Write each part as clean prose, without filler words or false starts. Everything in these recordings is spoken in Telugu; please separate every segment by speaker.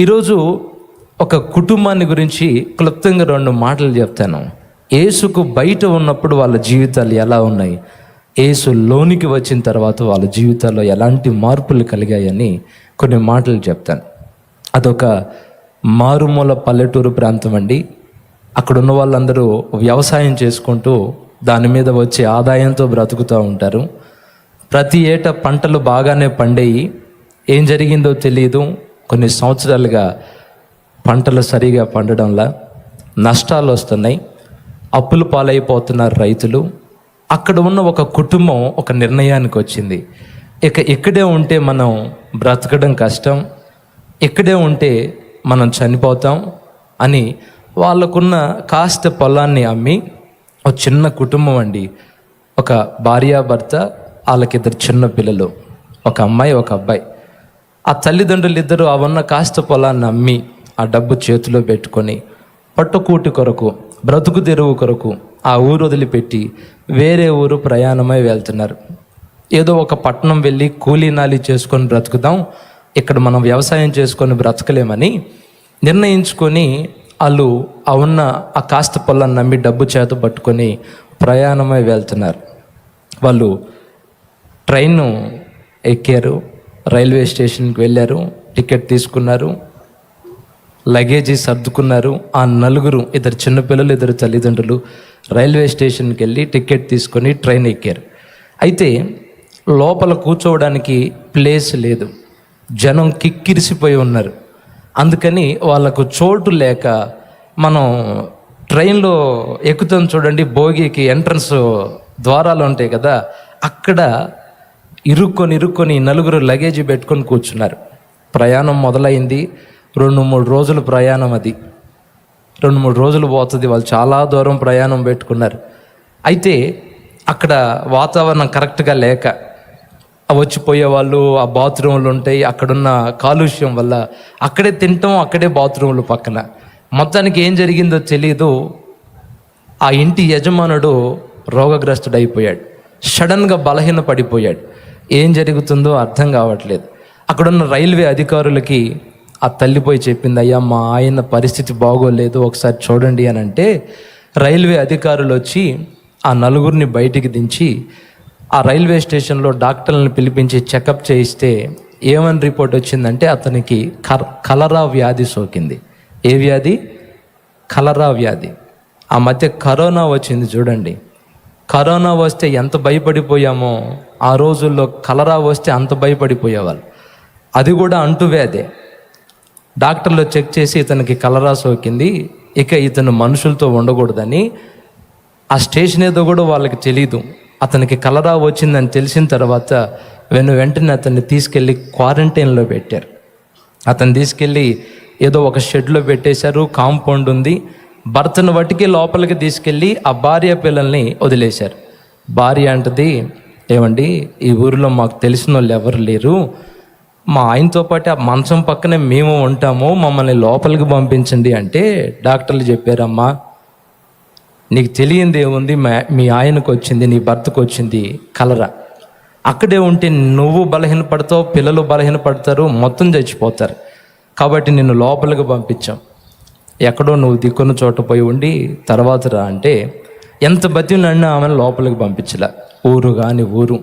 Speaker 1: ఈరోజు ఒక కుటుంబాన్ని గురించి క్లుప్తంగా 2 మాటలు చెప్తాను. యేసుకు బయట ఉన్నప్పుడు వాళ్ళ జీవితాలు ఎలా ఉన్నాయి, యేసు లోనికి వచ్చిన తర్వాత వాళ్ళ జీవితాల్లో ఎలాంటి మార్పులు కలిగాయని కొన్ని మాటలు చెప్తాను. అదొక మారుమూల పల్లెటూరు ప్రాంతం అండి. అక్కడ ఉన్న వాళ్ళందరూ వ్యవసాయం చేసుకుంటూ దాని మీద వచ్చే ఆదాయంతో బ్రతుకుతూ ఉంటారు. ప్రతి ఏటా పంటలు బాగానే పండేయి. ఏం జరిగిందో తెలియదు, కొన్ని సంవత్సరాలుగా పంటలు సరిగా పండడంలా నష్టాలు వస్తున్నాయి, అప్పుల పాలైపోతున్నారు రైతులు. అక్కడ ఉన్న ఒక కుటుంబం ఒక నిర్ణయానికి వచ్చింది, ఇక్కడే ఉంటే మనం బ్రతకడం కష్టం, ఇక్కడే ఉంటే మనం చనిపోతాం అని వాళ్ళకున్న కాస్త పొలాన్ని అమ్మి, ఒక చిన్న కుటుంబం అండి, ఒక భార్యాభర్త, వాళ్ళకిద్దరు చిన్న పిల్లలు, ఒక అమ్మాయి ఒక అబ్బాయి. ఆ తల్లిదండ్రులు ఇద్దరు ఆ ఉన్న కాస్త పొలాన్ని అమ్మి ఆ డబ్బు చేతిలో పెట్టుకొని పట్టుకూటి కొరకు, బ్రతుకు తెరువు కొరకు ఆ ఊరు వదిలిపెట్టి వేరే ఊరు ప్రయాణమై వెళ్తున్నారు. ఏదో ఒక పట్టణం వెళ్ళి కూలీ నాలి చేసుకొని బ్రతుకుదాం, ఇక్కడ మనం వ్యవసాయం చేసుకొని బ్రతకలేమని నిర్ణయించుకొని వాళ్ళు ఆ ఉన్న ఆ కాస్త పొలాన్ని నమ్మి డబ్బు చేత పట్టుకొని ప్రయాణమై వెళ్తున్నారు. వాళ్ళు ట్రైన్ ఎక్కారు, రైల్వే స్టేషన్కి వెళ్ళారు, టికెట్ తీసుకున్నారు, లగేజీ సర్దుకున్నారు. ఆ నలుగురు, ఇద్దరు చిన్నపిల్లలు, ఇద్దరు తల్లిదండ్రులు రైల్వే స్టేషన్కి వెళ్ళి టికెట్ తీసుకొని ట్రైన్ ఎక్కారు. అయితే లోపల కూర్చోవడానికి ప్లేస్ లేదు, జనం కిక్కిరిసిపోయి ఉన్నారు. అందుకని వాళ్ళకు చోటు లేక, మనం ట్రైన్లో ఎక్కుతాం చూడండి, భోగికి ఎంట్రన్స్ ద్వారాలు ఉంటాయి కదా, అక్కడ ఇరుక్కొని నలుగురు లగేజీ పెట్టుకొని కూర్చున్నారు. ప్రయాణం మొదలైంది. 2-3 రోజులు ప్రయాణం, అది 2-3 రోజులు పోతుంది. వాళ్ళు చాలా దూరం ప్రయాణం పెట్టుకున్నారు. అయితే అక్కడ వాతావరణం కరెక్ట్గా లేక వచ్చిపోయే వాళ్ళు, ఆ బాత్రూమ్లు ఉంటాయి, అక్కడున్న కాలుష్యం వల్ల అక్కడే తింటాం, అక్కడే బాత్రూమ్లు పక్కన. మొత్తానికి ఏం జరిగిందో తెలియదు, ఆ ఇంటి యజమానుడు రోగగ్రస్తుడైపోయాడు, సడన్గా బలహీన పడిపోయాడు. ఏం జరుగుతుందో అర్థం కావట్లేదు. అక్కడున్న రైల్వే అధికారులకి ఆ తల్లిపోయి చెప్పింది, అయ్యా మా ఆయన పరిస్థితి బాగోలేదు, ఒకసారి చూడండి అని అంటే, రైల్వే అధికారులు వచ్చి ఆ నలుగురిని బయటికి దించి ఆ రైల్వే స్టేషన్లో డాక్టర్లను పిలిపించి చెకప్ చేయిస్తే ఏమని రిపోర్ట్ వచ్చిందంటే, అతనికి కలరా వ్యాధి సోకింది. ఏ వ్యాధి? కలరా వ్యాధి. ఆ మధ్య కరోనా వచ్చింది చూడండి, కరోనా వస్తే ఎంత భయపడిపోయామో, ఆ రోజుల్లో కలరా వస్తే అంత భయపడిపోయేవాళ్ళు. అది కూడా అంటువ్యాధే. డాక్టర్లు చెక్ చేసి ఇతనికి కలరా సోకింది, ఇక ఇతను మనుషులతో ఉండకూడదని, ఆ స్టేషన్ ఏదో కూడా వాళ్ళకి తెలీదు. అతనికి కలరా వచ్చిందని తెలిసిన తర్వాత వెంటనే అతన్ని తీసుకెళ్ళి క్వారంటైన్లో పెట్టారు. అతను తీసుకెళ్ళి ఏదో ఒక షెడ్లో పెట్టేశారు, కాంపౌండ్ ఉంది. భర్తను బట్టికి లోపలికి తీసుకెళ్ళి ఆ భార్య పిల్లల్ని వదిలేశారు. భార్య అంటది, ఏమండి ఈ ఊరిలో మాకు తెలిసిన వాళ్ళు ఎవరు లేరు, మా ఆయనతో పాటు ఆ మంచం పక్కనే మేము ఉంటాము, మమ్మల్ని లోపలికి పంపించండి అంటే డాక్టర్లు చెప్పారమ్మా, నీకు తెలియంది ఏముంది, మీ ఆయనకు వచ్చింది, నీ భర్తకు వచ్చింది కలరా. అక్కడే ఉంటే నువ్వు బలహీనపడతావు, పిల్లలు బలహీనపడతారు, మొత్తం చచ్చిపోతారు. కాబట్టి నిన్ను లోపలికి పంపించాం, ఎక్కడో నువ్వు దిక్కున్న చోట పోయి ఉండి తర్వాత రా అంటే, ఎంత బతికినన్నా ఆమెను లోపలికి పంపించలే. ఊరు కాని ఊరు.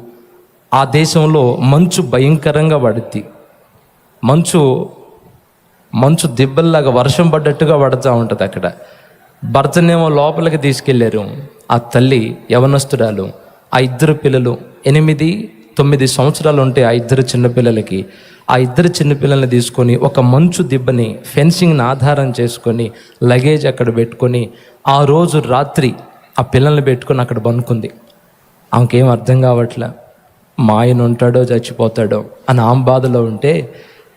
Speaker 1: ఆ దేశంలో మంచు భయంకరంగా పడుద్ది. మంచు దిబ్బల్లాగా వర్షం పడ్డట్టుగా పడుతూ ఉంటుంది అక్కడ. భర్తనేమో లోపలికి తీసుకెళ్ళారు. ఆ తల్లి యవనస్తురాలు, ఆ 2 పిల్లలు 8-9 సంవత్సరాలు ఉంటే ఆ 2 చిన్నపిల్లలకి, ఆ 2 చిన్నపిల్లల్ని తీసుకొని ఒక మంచు దిబ్బని, ఫెన్సింగ్ని ఆధారం చేసుకొని లగేజ్ అక్కడ పెట్టుకొని ఆ రోజు రాత్రి ఆ పిల్లల్ని పెట్టుకొని అక్కడ పనుకుంది. ఆమెకేం అర్థం కావట్లే, మా ఆయన ఉంటాడో చచ్చిపోతాడో అని ఆమె బాధలో ఉంటే,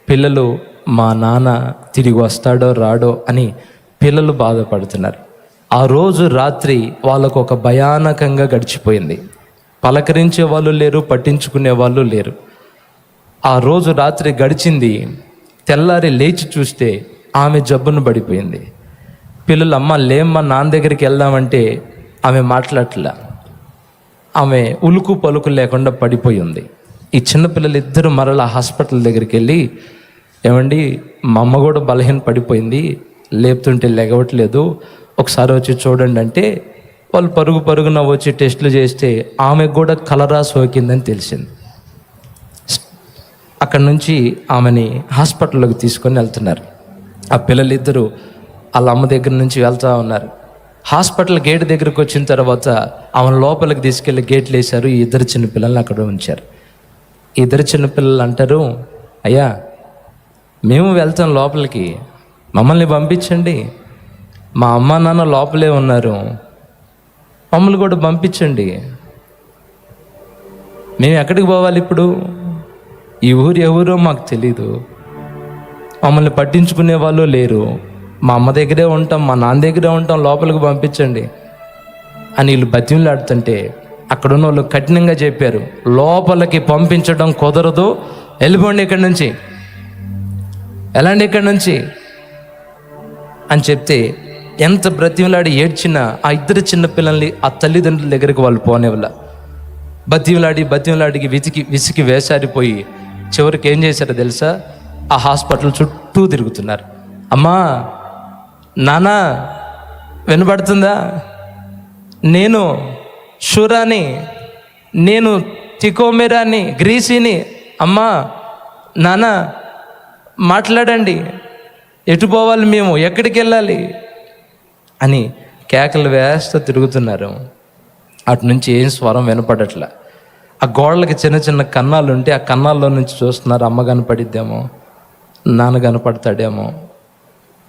Speaker 1: పిల్లలు మా నాన్న తిరిగి వస్తాడో రాడో అని పిల్లలు బాధపడుతున్నారు. ఆ రోజు రాత్రి వాళ్ళకు ఒక భయానకంగా గడిచిపోయింది. పలకరించే వాళ్ళు లేరు, పట్టించుకునే వాళ్ళు లేరు. ఆ రోజు రాత్రి గడిచింది. తెల్లారి లేచి చూస్తే ఆమె జబ్బును పడిపోయింది. పిల్లలు, అమ్మ లేమ్మా నాన్న దగ్గరికి వెళ్దామంటే ఆమె మాట్లాడట్లా, ఆమె ఉలుకు పలుకు లేకుండా పడిపోయి ఉంది. ఈ చిన్నపిల్లలు 2 మరలా హాస్పిటల్ దగ్గరికి వెళ్ళి ఏమండి, మా అమ్మ కూడా బలహీన పడిపోయింది, లేపుతుంటే లెగవట్లేదు, ఒకసారి వచ్చి చూడండి అంటే వాళ్ళు పరుగున వచ్చి టెస్టులు చేస్తే ఆమెకు కూడా కలరా సోకిందని తెలిసింది. అక్కడి నుంచి ఆమెని హాస్పిటల్లోకి తీసుకొని వెళ్తున్నారు. ఆ పిల్లలిద్దరూ వాళ్ళ అమ్మ దగ్గర నుంచి వెళ్తూ ఉన్నారు. హాస్పిటల్ గేట్ దగ్గరకు వచ్చిన తర్వాత ఆమెను లోపలికి తీసుకెళ్ళి గేట్లు వేశారు. ఈ ఇద్దరు చిన్నపిల్లల్ని అక్కడ ఉంచారు. ఇద్దరు చిన్నపిల్లలు అంటారు, అయ్యా మేము వెళ్తాం లోపలికి, మమ్మల్ని పంపించండి, మా అమ్మ నాన్న లోపలే ఉన్నారు, మమ్మల్ని కూడా పంపించండి, మేము ఎక్కడికి పోవాలి ఇప్పుడు, ఈ ఊరు ఎవరో మాకు తెలీదు, మమ్మల్ని పట్టించుకునే వాళ్ళు లేరు, మా అమ్మ దగ్గరే ఉంటాం, మా నాన్న దగ్గరే ఉంటాం, లోపలికి పంపించండి అని వీళ్ళు బతిమలాడుతుంటే అక్కడున్న వాళ్ళు కఠినంగా చెప్పారు, లోపలికి పంపించడం కుదరదు, వెళ్ళిపోండి ఇక్కడి నుంచి, ఎలాంటి ఇక్కడి నుంచి అని చెప్తే ఎంత బ్రతిమలాడి ఏడ్చినా ఆ ఇద్దరు చిన్నపిల్లల్ని ఆ తల్లిదండ్రుల దగ్గరికి వాళ్ళు పోనేవల్ల. బతిమలాడికి విసికి వేసారిపోయి చివరికి ఏం చేశారో తెలుసా, ఆ హాస్పిటల్ చుట్టూ తిరుగుతున్నారు. అమ్మా నాన్న వినపడుతుందా, నేను షూరాని, నేను తికోమెరాని, గ్రీసీని, అమ్మా నాన్న మాట్లాడండి, ఎటు పోవాలి, మేము ఎక్కడికి వెళ్ళాలి అని కేకలు వేస్తూ తిరుగుతున్నారు. అటు నుంచి ఏం స్వరం వినపడట్లా. ఆ గోడలకి చిన్న చిన్న కన్నాలు ఉంటే ఆ కన్నాల్లో నుంచి చూస్తున్నారు, అమ్మ కనపడిద్దేమో, నాన్న కనపడతాడేమో,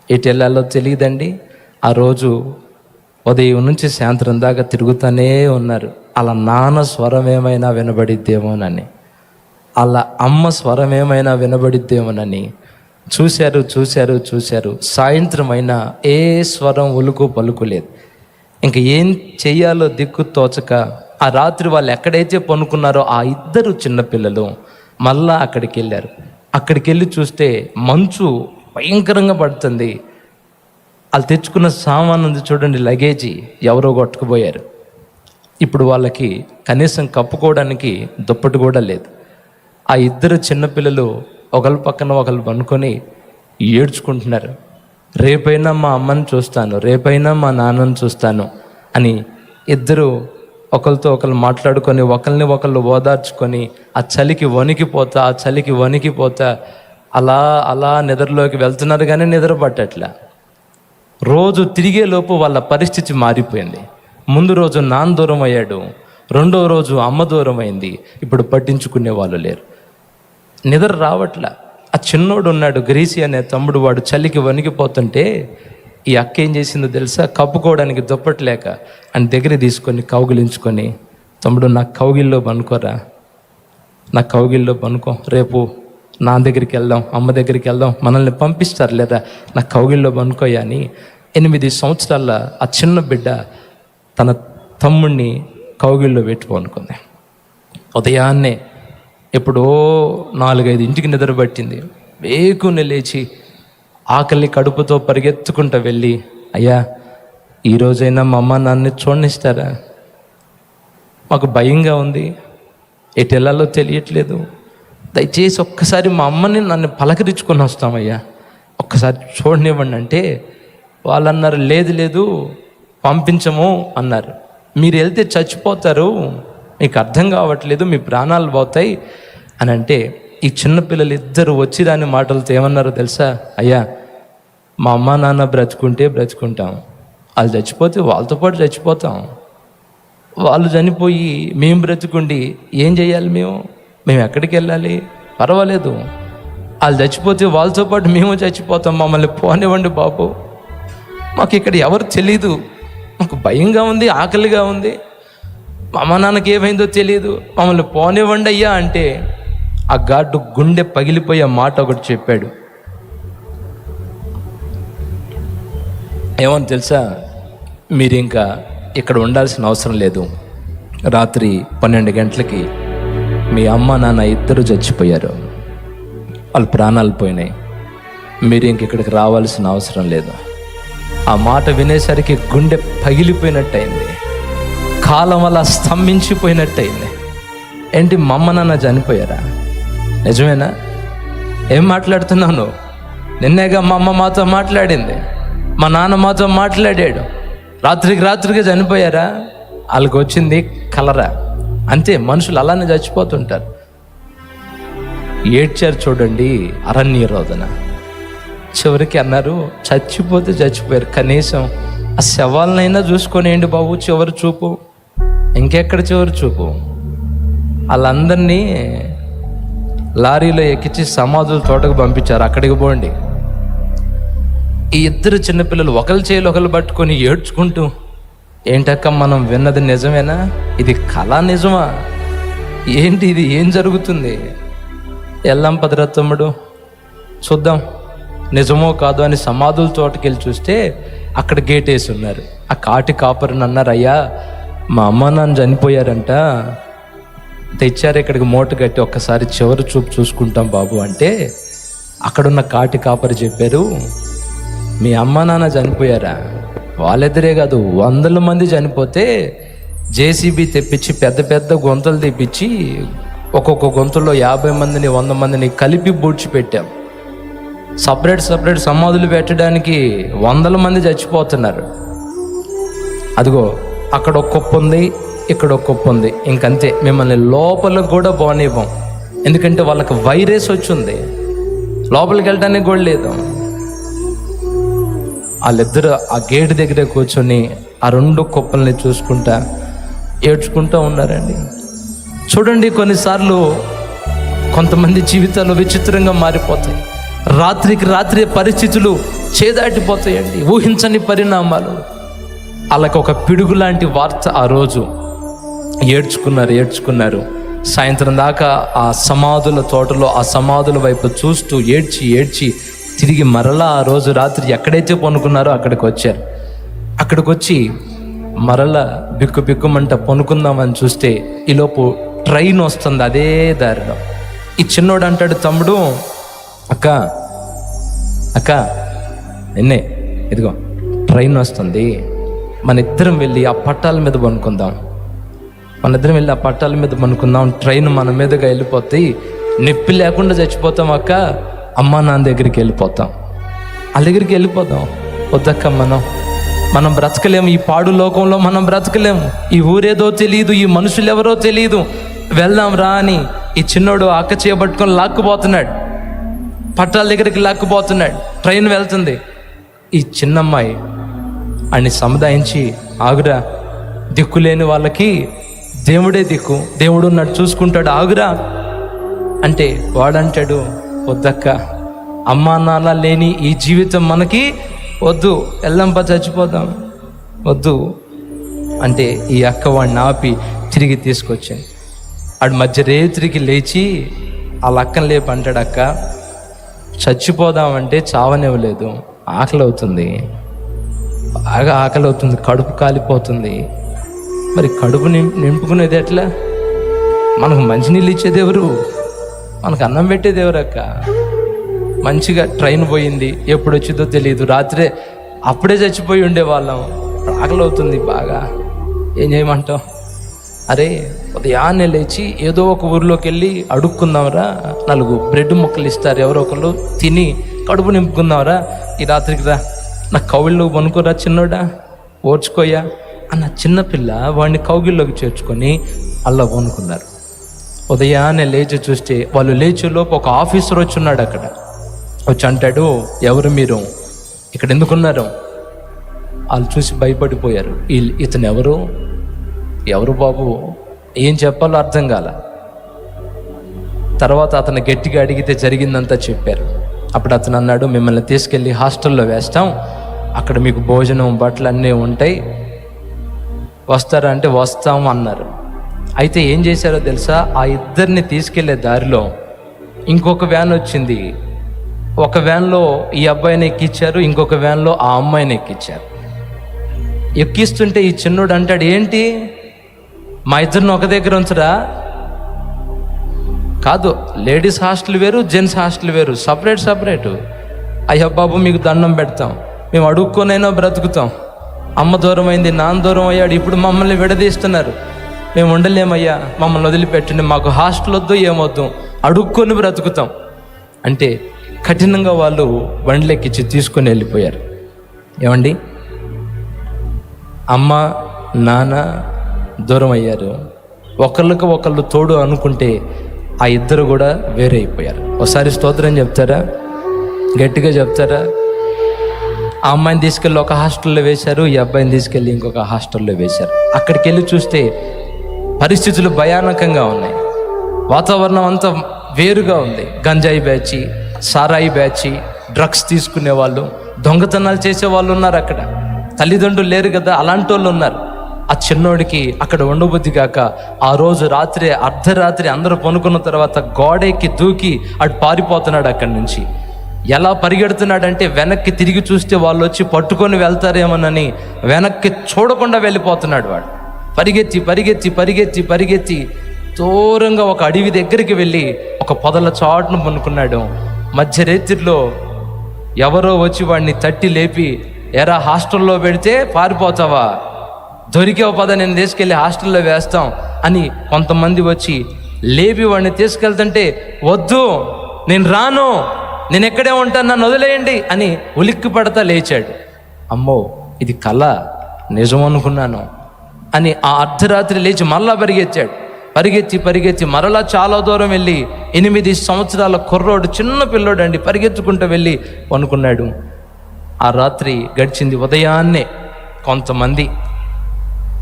Speaker 1: ఎటు వెళ్ళాలో తెలియదండి. ఆ రోజు ఉదయం నుంచి సాయంత్రం దాకా తిరుగుతూనే ఉన్నారు. అలా నాన్న స్వరం ఏమైనా వినబడిద్దేమోనని, అలా అమ్మ స్వరం ఏమైనా వినబడిద్దేమోనని చూశారు. సాయంత్రం అయినా ఏ స్వరం ఉలుకు పలుకు లేదు. ఇంకా ఏం చెయ్యాలో దిక్కు తోచక ఆ రాత్రి వాళ్ళు ఎక్కడైతే పనుకున్నారో ఆ ఇద్దరు చిన్నపిల్లలు మళ్ళా అక్కడికి వెళ్ళారు. అక్కడికి వెళ్ళి చూస్తే మంచు భయంకరంగా పడుతుంది. వాళ్ళు తెచ్చుకున్న సామాను ఉంది చూడండి, లగేజీ ఎవరో కొట్టుకుపోయారు. ఇప్పుడు వాళ్ళకి కనీసం కప్పుకోవడానికి దుప్పటి కూడా లేదు. ఆ ఇద్దరు చిన్నపిల్లలు ఒకరి పక్కన ఒకరు పనుకొని ఏడ్చుకుంటున్నారు. రేపైనా మా అమ్మని చూస్తాను, రేపైనా మా నాన్నని చూస్తాను అని ఇద్దరు ఒకరితో ఒకరు మాట్లాడుకొని ఒకరిని ఒకళ్ళు ఓదార్చుకొని ఆ చలికి వణికిపోతా అలా నిద్రలోకి వెళ్తున్నారు. కానీ నిద్ర పట్టట్లా. రోజు తిరిగేలోపు వాళ్ళ పరిస్థితి మారిపోయింది. ముందు రోజు నాన్న దూరం అయ్యాడు, రెండో రోజు అమ్మ దూరం అయింది, ఇప్పుడు పట్టించుకునే వాళ్ళు లేరు. నిద్ర రావట్లా. ఆ చిన్నోడు ఉన్నాడు, గ్రీసి అనే తమ్ముడు, వాడు చలికి వణికిపోతుంటే ఈ అక్క ఏం చేసిందో తెలుసా, కప్పుకోవడానికి దుప్పట్లేక అని దగ్గర తీసుకొని కౌగిలించుకొని, తమ్ముడు నా కౌగిల్లో పనుకోరా, నా కౌగిల్లో పనుకో, రేపు నా దగ్గరికి వెళ్దాం, అమ్మ దగ్గరికి వెళ్దాం, మనల్ని పంపిస్తారు లేదా, నా కౌగిల్లో పనుకోయా అని 8 సంవత్సరాల ఆ చిన్న బిడ్డ తన తమ్ముడిని కౌగిల్లో పెట్టి పనుకుంది. ఉదయాన్నే ఎప్పుడో 4-5 నిద్ర పట్టింది. వేకుని లేచి ఆకలి కడుపుతో పరిగెత్తుకుంటూ వెళ్ళి, అయ్యా ఈరోజైనా మా అమ్మ నాన్నని చూడనిస్తారా, మాకు భయంగా ఉంది, ఎటు వెళ్ళాలో తెలియట్లేదు, దయచేసి ఒక్కసారి మా అమ్మని నన్ను పలకరించుకొని వస్తామయ్యా, ఒక్కసారి చూడనివ్వండి అంటే వాళ్ళు అన్నారు, లేదు పంపించము అన్నారు. మీరు వెళ్తే చచ్చిపోతారు, మీకు అర్థం కావట్లేదు, మీ ప్రాణాలు పోతాయి అని అంటే ఈ చిన్నపిల్లలు ఇద్దరు వచ్చి దాని మాటలతో ఏమన్నారో తెలుసా, అయ్యా మా అమ్మ నాన్న బ్రతుకుంటే బ్రతుకుంటాం, వాళ్ళు చచ్చిపోతే వాళ్ళతో పాటు చచ్చిపోతాం, వాళ్ళు చనిపోయి మేము బ్రతుకుండి ఏం చేయాలి, మేము ఎక్కడికి వెళ్ళాలి, పర్వాలేదు, వాళ్ళు చచ్చిపోతే వాళ్ళతో పాటు మేము చచ్చిపోతాం, మమ్మల్ని పోనివ్వండి బాబు, మాకు ఇక్కడ ఎవరు తెలీదు, మాకు భయంగా ఉంది, ఆకలిగా ఉంది, మా అమ్మ నాన్నకి ఏమైందో తెలియదు, మమ్మల్ని పోనివ్వండి అయ్యా అంటే ఆ గాడ్డు గుండె పగిలిపోయే మాట ఒకటి చెప్పాడు. ఏమని తెలుసా, మీరు ఇంకా ఇక్కడ ఉండాల్సిన అవసరం లేదు, రాత్రి 12 గంటలకి మీ అమ్మ నాన్న ఇద్దరు చచ్చిపోయారు, వాళ్ళ ప్రాణాలు పోయినాయి, మీరు ఇంక ఇక్కడికి రావాల్సిన అవసరం లేదు. ఆ మాట వినేసరికి గుండె పగిలిపోయినట్టయింది, కాలం అలా స్తంభించిపోయినట్టయింది. ఏంటి మా అమ్మ నాన్న చనిపోయారా, నిజమేనా, ఏం మాట్లాడుతున్నావు నువ్వు? నిన్నేగా మా అమ్మ మాతో మాట్లాడింది, మా నాన్న మాతో మాట్లాడాడు. రాత్రికి చనిపోయారా? వాళ్ళకి వచ్చింది కలరా? అంతే, మనుషులు అలానే చచ్చిపోతుంటారు. ఏడ్చారు చూడండి అరణ్య రోదన. చివరికి అన్నారు, చచ్చిపోతే చచ్చిపోయారు, కనీసం ఆ శవాలనైనా చూసుకొనేయండి బాబు చివరి చూపు. ఇంకెక్కడ చివరి చూపు? వాళ్ళందరినీ లారీలో ఎక్కించి సమాధుల తోటకు పంపించారు, అక్కడికి పోండి. ఈ ఇద్దరు చిన్నపిల్లలు ఒకరి చేతులు ఒకరు పట్టుకొని ఏడ్చుకుంటూ, ఏంటక్క మనం విన్నది నిజమేనా? ఇది కళ నిజమా? ఏంటి ఇది? ఏం జరుగుతుంది? వెళ్దాం పదరా తమ్ముడు, చూద్దాం నిజమో కాదో అని సమాధుల తోటకి వెళ్ళి చూస్తే అక్కడ గేట్ వేసి ఉన్నారు. ఆ కాటి కాపరిని అన్నారు, అయ్యా మా అమ్మ నాన్న చనిపోయారంట, తెచ్చారు ఇక్కడికి మూట కట్టి, ఒక్కసారి చివరి చూపు చూసుకుంటాం బాబు అంటే, అక్కడున్న కాటి కాపరి చెప్పారు, మీ అమ్మ నాన్న చనిపోయారా? వాళ్ళిద్దరే కాదు, 100 మంది చనిపోతే జేసీబీ తెప్పించి పెద్ద పెద్ద గొంతులు తెప్పించి ఒక్కొక్క గొంతుల్లో 50 మందిని 100 మందిని కలిపి పూడ్చిపెట్టాం. సపరేట్ సమాధులు పెట్టడానికి 100 మంది చచ్చిపోతున్నారు. అదిగో అక్కడ ఒక కుప్ప ఉంది, ఇక్కడ ఒక కుప్ప ఉంది, ఇంకంతే, మిమ్మల్ని లోపలికి కూడా పోనివ్వం. ఎందుకంటే వాళ్ళకి వైరస్ వచ్చింది, లోపలికి వెళ్ళడానికి కూడా లేదు. వాళ్ళిద్దరు ఆ గేటు దగ్గర కూర్చొని ఆ 2 కుప్పల్ని చూసుకుంటా ఏడ్చుకుంటూ ఉన్నారండి. చూడండి, కొన్నిసార్లు కొంతమంది జీవితాలు విచిత్రంగా మారిపోతాయి. రాత్రి పరిస్థితులు చేదాటిపోతాయండి, ఊహించని పరిణామాలు. వాళ్ళకి ఒక పిడుగు లాంటి వార్త. ఆ రోజు ఏడ్చుకున్నారు. సాయంత్రం దాకా ఆ సమాధుల తోటలో ఆ సమాధుల వైపు చూస్తూ ఏడ్చి తిరిగి మరలా ఆ రోజు రాత్రి ఎక్కడైతే పనుకున్నారో అక్కడికి వచ్చారు. అక్కడికి వచ్చి మరలా బిక్కుమంట పనుకుందామని చూస్తే ఈలోపు ట్రైన్ వస్తుంది అదే దారిలో. ఈ చిన్నోడు అంటాడు, తమ్ముడు అక్క నిన్నే ఇదిగో ట్రైన్ వస్తుంది, మన ఇద్దరం వెళ్ళి ఆ పట్టాల మీద పనుకుందాం, ట్రైన్ మన మీదగా వెళ్ళిపోతాయి, నొప్పి లేకుండా చచ్చిపోతాం అక్క, అమ్మా నాన్న దగ్గరికి వెళ్ళిపోతాం. వాళ్ళ దగ్గరికి వెళ్ళిపోతాం. వద్దక్క, మనం బ్రతకలేము, ఈ పాడు లోకంలో మనం బ్రతకలేము, ఈ ఊరేదో తెలియదు, ఈ మనుషులు ఎవరో తెలియదు, వెళ్దాం రా అని ఈ చిన్నోడు అక్క చేయబట్టుకొని లాక్కుపోతున్నాడు, పట్టాల దగ్గరికి లాక్కుపోతున్నాడు. ట్రైన్ వెళ్తుంది. ఈ చిన్నమ్మాయి అని సముదాయించి, ఆగురా, దిక్కులేని వాళ్ళకి దేవుడే దిక్కు, దేవుడు ఉన్నాడు చూసుకుంటాడు, ఆగురా అంటే వాడంటాడు, వద్దక్క, అమ్మా నాన్న లేని ఈ జీవితం మనకి వద్దు, వెళ్దాంపా చచ్చిపోదాం, వద్దు అంటే ఈ అక్క వాడిని ఆపి తిరిగి తీసుకొచ్చింది. ఆడు మధ్య రేత్రికి లేచి వాళ్ళ అక్కని లేపి అంటాడు, అక్క చచ్చిపోదామంటే చావనివ్వలేదు, ఆకలి అవుతుంది, బాగా ఆకలి అవుతుంది, కడుపు కాలిపోతుంది. మరి కడుపు నింపుకునేది ఎట్లా? మనకు మంచినీళ్ళు ఇచ్చేది ఎవరు? మనకు అన్నం పెట్టేది ఎవరు అక్క? మంచిగా ట్రైన్ పోయింది, ఎప్పుడు వచ్చిందో తెలియదు, రాత్రే అప్పుడే చచ్చిపోయి ఉండేవాళ్ళం, ఆకలి అవుతుంది బాగా, ఏం చేయమంటావు? అరే ఉదయాన్నే లేచి ఏదో ఒక ఊరిలోకి వెళ్ళి అడుక్కుందాంరా, 4 బ్రెడ్ ముక్కలు ఇస్తారు, ఎవరో ఒకళ్ళు తిని కడుపు నింపుకుందాంరా, ఈ రాత్రికి రా, నా కౌగిళ్ళు వనుకోరా చిన్నోడా, ఓర్చుకోయా అన్న చిన్నపిల్ల వాడిని కౌగిల్లోకి చేర్చుకొని అలా వనుకున్నారు. ఉదయాన్నే లేచి చూస్తే వాళ్ళు లేచేలోపు ఒక ఆఫీసర్ వచ్చి ఉన్నాడు. అక్కడ వచ్చి అంటాడు, ఎవరు మీరు, ఇక్కడ ఎందుకున్నారు? వాళ్ళు చూసి భయపడిపోయారు. ఇతను ఎవరు బాబు, ఏం చెప్పాలో అర్థం కాల. తర్వాత అతను గట్టిగా అడిగితే జరిగిందంతా చెప్పారు. అప్పుడు అతను అన్నాడు, మిమ్మల్ని తీసుకెళ్ళి హాస్టల్లో వేస్తాం, అక్కడ మీకు భోజనం బట్టలు అన్నీ ఉంటాయి, వస్తారా అంటే వస్తాం అన్నారు. అయితే ఏం చేశారో తెలుసా? ఆ ఇద్దరిని తీసుకెళ్లే దారిలో ఇంకొక వ్యాన్ వచ్చింది. ఒక వ్యాన్లో ఈ అబ్బాయిని ఎక్కించారు, ఇంకొక వ్యాన్లో ఆ అమ్మాయిని ఎక్కించారు. ఎక్కిస్తుంటే ఈ చిన్నోడు అంటాడు, ఏంటి మా ఇద్దరిని ఒక దగ్గర ఉంచరా? కాదు, లేడీస్ హాస్టల్ వేరు, జెంట్స్ హాస్టల్ వేరు, సపరేట్. అయ్యా బాబు మీకు దండం పెడతాం, మేము అడుక్కొనైనా బ్రతుకుతాం, అమ్మ దూరం అయింది, నాన్న దూరం అయ్యాడు, ఇప్పుడు మమ్మల్ని విడదీస్తున్నారు, మేము ఉండలేమయ్యా, మమ్మల్ని వదిలిపెట్టండి, మాకు హాస్టల్ వద్దు, ఏమొద్దు, అడుక్కొని బ్రతుకుతాం. అంటే కఠినంగా వాళ్ళు బండ్లెక్కించి తీసుకొని వెళ్ళిపోయారు. ఏమండి, అమ్మ నాన్న దూరం అయ్యారు. ఒకళ్ళకి ఒకళ్ళు తోడు అనుకుంటే ఆ ఇద్దరు కూడా వేరే అయిపోయారు. ఒకసారి స్తోత్రం చెప్తారా? గట్టిగా చెప్తారా? ఆ అమ్మాయిని తీసుకెళ్ళి ఒక హాస్టల్లో వేశారు, ఈ అబ్బాయిని తీసుకెళ్ళి ఇంకొక హాస్టల్లో వేశారు. అక్కడికి వెళ్ళి చూస్తే పరిస్థితులు భయానకంగా ఉన్నాయి. వాతావరణం అంతా వేరుగా ఉంది. గంజాయి బ్యాచి, సారాయి బ్యాచి, డ్రగ్స్ తీసుకునే వాళ్ళు, దొంగతనాలు చేసే వాళ్ళు ఉన్నారు. అక్కడ తల్లిదండ్రులు లేరు కదా, అలాంటి వాళ్ళు ఉన్నారు. ఆ చిన్నోడికి అక్కడ ఉండబుద్ధి కాక ఆ రోజు రాత్రి అర్ధరాత్రి అందరూ పనుకున్న తర్వాత గోడెక్కి దూకి అటు పారిపోతున్నాడు. అక్కడి నుంచి ఎలా పరిగెడుతున్నాడంటే వెనక్కి తిరిగి చూస్తే వాళ్ళు వచ్చి పట్టుకొని వెళ్తారేమోనని వెనక్కి చూడకుండా వెళ్ళిపోతున్నాడు. వాడు పరిగెత్తి పరిగెత్తి పరిగెత్తి పరిగెత్తి దూరంగా ఒక అడవి దగ్గరికి వెళ్ళి ఒక పొదల చాటును పనుకున్నాడు. మధ్యరాత్రిలో ఎవరో వచ్చి వాడిని తట్టి లేపి, ఎరా హాస్టల్లో పెడితే పారిపోతావా, దొరికావు పద, నేను తీసుకెళ్ళి హాస్టల్లో వేస్తాం అని కొంతమంది వచ్చి లేపి వాడిని తీసుకెళ్తుంటే, వద్దు నేను రాను, నేను ఎక్కడే ఉంటాను, నన్ను వదిలేయండి అని ఉలిక్కి పడతా లేచాడు. అమ్మో ఇది కళ, నిజం అనుకున్నాను అని ఆ అర్ధరాత్రి లేచి మళ్ళా పరిగెత్తాడు. పరిగెత్తి పరిగెత్తి మరలా చాలా దూరం వెళ్ళి 8 సంవత్సరాల కుర్రోడు, చిన్న పిల్లోడు అండి, పరిగెత్తుకుంటూ వెళ్ళి పనుకున్నాడు. ఆ రాత్రి గడిచింది. ఉదయాన్నే కొంతమంది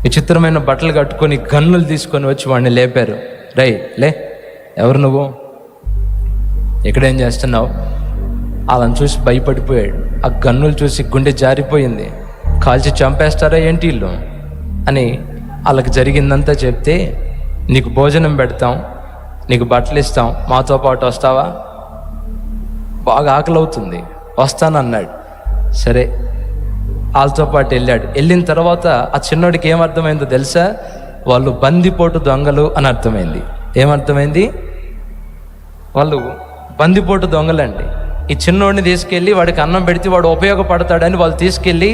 Speaker 1: విచిత్రమైన బట్టలు కట్టుకొని గన్నులు తీసుకొని వచ్చి వాడిని లేపారు. రై లే, ఎవరు నువ్వు, ఎక్కడేం చేస్తున్నావు? వాళ్ళని చూసి భయపడిపోయాడు. ఆ గన్నులు చూసి గుండె జారిపోయింది. కాల్చి చంపేస్తారా ఏంటి వీళ్ళు అని వాళ్ళకి జరిగిందంతా చెప్తే, నీకు భోజనం పెడతాం, నీకు బట్టలు ఇస్తాం, మాతో పాటు వస్తావా, బాగా ఆకలి అవుతుంది, వస్తానన్నాడు. సరే వాళ్ళతో పాటు వెళ్ళాడు. వెళ్ళిన తర్వాత ఆ చిన్నోడికి ఏమర్థమైందో తెలుసా? వాళ్ళు బందిపోటు దొంగలు అని అర్థమైంది. ఏమర్థమైంది? వాళ్ళు బందిపోటు దొంగలండి. ఈ చిన్నోడిని తీసుకెళ్ళి వాడికి అన్నం పెడితే వాడు ఉపయోగపడతాడని వాళ్ళు తీసుకెళ్ళి